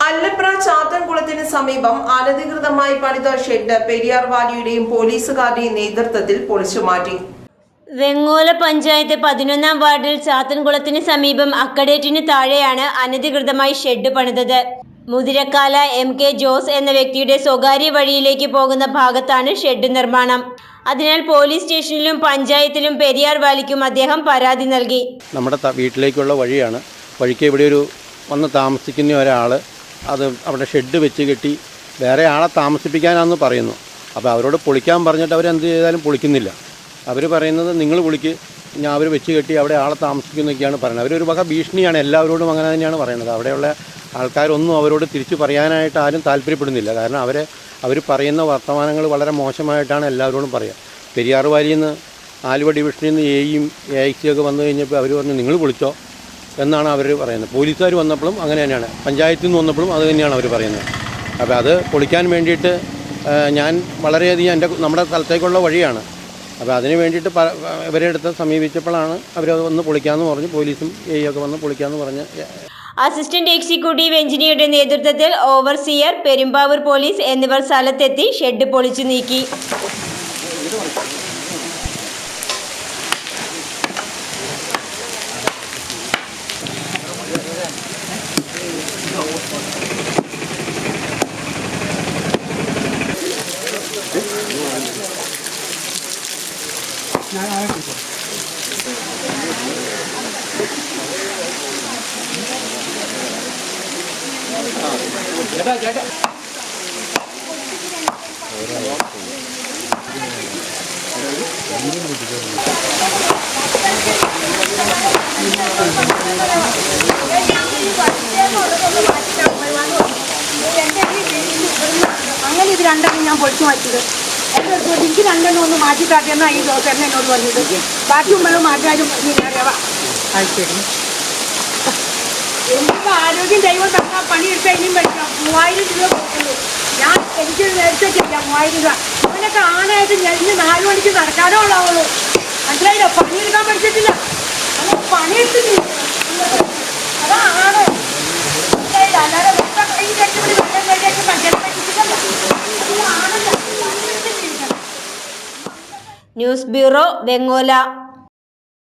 അല്ലപ്ര ചാത്തൻകുളത്തിന് സമീപം അനധികൃതമായി പണിത ഷെഡ് പെരിയാർ വാലിയുടെയും പോലീസുകാരുടെയും നേതൃത്വത്തിൽ പൊളിച്ചുമാറ്റി. വെങ്ങോല പഞ്ചായത്ത് 11-ാം വാർഡിൽ ചാത്തൻകുളത്തിന് സമീപം അക്കഡേറ്റിന് താഴെയാണ് അനധികൃതമായി ഷെഡ് പണിതത്. മുതിരക്കാല MK ജോസ് എന്ന വ്യക്തിയുടെ സ്വകാര്യ വഴിയിലേക്ക് പോകുന്ന ഭാഗത്താണ് ഷെഡ് നിർമ്മാണം. അതിനാൽ പോലീസ് സ്റ്റേഷനിലും പഞ്ചായത്തിലും പെരിയാർ വാലിക്കും അദ്ദേഹം പരാതി നൽകി. നമ്മുടെ വീട്ടിലേക്കുള്ള വഴിയാണ്. വഴിക്ക് ഇവിടെ ഒരു വന്ന് താമസിക്കുന്ന ഒരാൾ അത് അവിടെ ഷെഡ് വെച്ച് കെട്ടി വേറെ ആളെ താമസിപ്പിക്കാനാണെന്ന് പറയുന്നു. അപ്പോൾ അവരോട് പൊളിക്കാൻ പറഞ്ഞിട്ട് അവരെന്ത് ചെയ്താലും പൊളിക്കുന്നില്ല. അവർ പറയുന്നത് നിങ്ങൾ പൊളിക്ക്, ഞാൻ അവർ വെച്ച് കെട്ടി അവിടെ ആളെ താമസിക്കുന്നൊക്കെയാണ് പറയുന്നത്. അവരൊരു വക ഭീഷണിയാണ്, എല്ലാവരോടും അങ്ങനെ തന്നെയാണ് പറയുന്നത്. അവിടെയുള്ള ആൾക്കാരൊന്നും അവരോട് തിരിച്ചു പറയാനായിട്ട് ആരും താല്പര്യപ്പെടുന്നില്ല. കാരണം അവർ പറയുന്ന വർത്തമാനങ്ങൾ വളരെ മോശമായിട്ടാണ് എല്ലാവരോടും പറയുക. പെരിയാർ വാലിയിൽ നിന്ന് ആലുവ ഡിവിഷനിൽ നിന്ന് എയും AIC ഒക്കെ വന്നു കഴിഞ്ഞപ്പോൾ അവർ പറഞ്ഞു നിങ്ങൾ പൊളിച്ചോ എന്നാണ് അവർ പറയുന്നത്. പോലീസുകാർ വന്നപ്പോഴും അങ്ങനെ തന്നെയാണ്, പഞ്ചായത്തിൽ നിന്ന് വന്നപ്പോഴും അത് തന്നെയാണ് അവർ പറയുന്നത്. അപ്പോൾ അത് പൊളിക്കാൻ വേണ്ടിയിട്ട് ഞാൻ വളരെയധികം നമ്മുടെ സ്ഥലത്തേക്കുള്ള വഴിയാണ്. അപ്പോൾ അതിന് വേണ്ടിയിട്ട് ഇവരെ അടുത്ത് സമീപിച്ചപ്പോഴാണ് അവരത് വന്ന് പൊളിക്കാമെന്ന് പറഞ്ഞു. പോലീസും AE ഒക്കെ വന്ന് പൊളിക്കാമെന്ന് പറഞ്ഞ്. അസിസ്റ്റന്റ് എക്സിക്യൂട്ടീവ് എഞ്ചിനീയറുടെ നേതൃത്വത്തിൽ ഓവർസിയർ, പെരുമ്പാവൂർ പോലീസ് എന്നിവർ സ്ഥലത്തെത്തി ഷെഡ് പൊളിച്ചു നീക്കി. അങ്ങനെ ഇത് രണ്ടെണ്ണം ഞാൻ പൊളിച്ചു മാറ്റിയത്. എനിക്ക് രണ്ടെണ്ണം ഒന്ന് മാറ്റി കാട്ടിയെന്നാ ഈ ദിവസം എന്നോട് പറഞ്ഞത്. ബാക്കി ഉമ്മളും മാറ്റാനും അറിയാവാ. എനിക്ക് ആരോഗ്യം ദൈവം തന്നാൽ പണിയെടുക്കാൻ ഇനിയും പഠിക്കാം. 3000 രൂപ കൊടുക്കുള്ളൂ. എനിക്ക് നേരത്തെ ചെയ്യാം 3000 രൂപ. അവനൊക്കെ ആണായിട്ട് ഞാൻ 4 മണിക്ക് നടക്കാനോ ഉള്ളാവുള്ളൂ. മനസ്സിലായില്ലോ? പണിയെടുക്കാൻ പഠിച്ചിട്ടില്ല, അങ്ങനെ പണിയെടുത്തിട്ടില്ല. അതാണ് അല്ലാതെ കൈ കെട്ടി വെള്ളം കയറ്റിയൊക്കെ പഞ്ചായത്ത് പഠിച്ചിട്ടില്ല. News bureau, Vengola.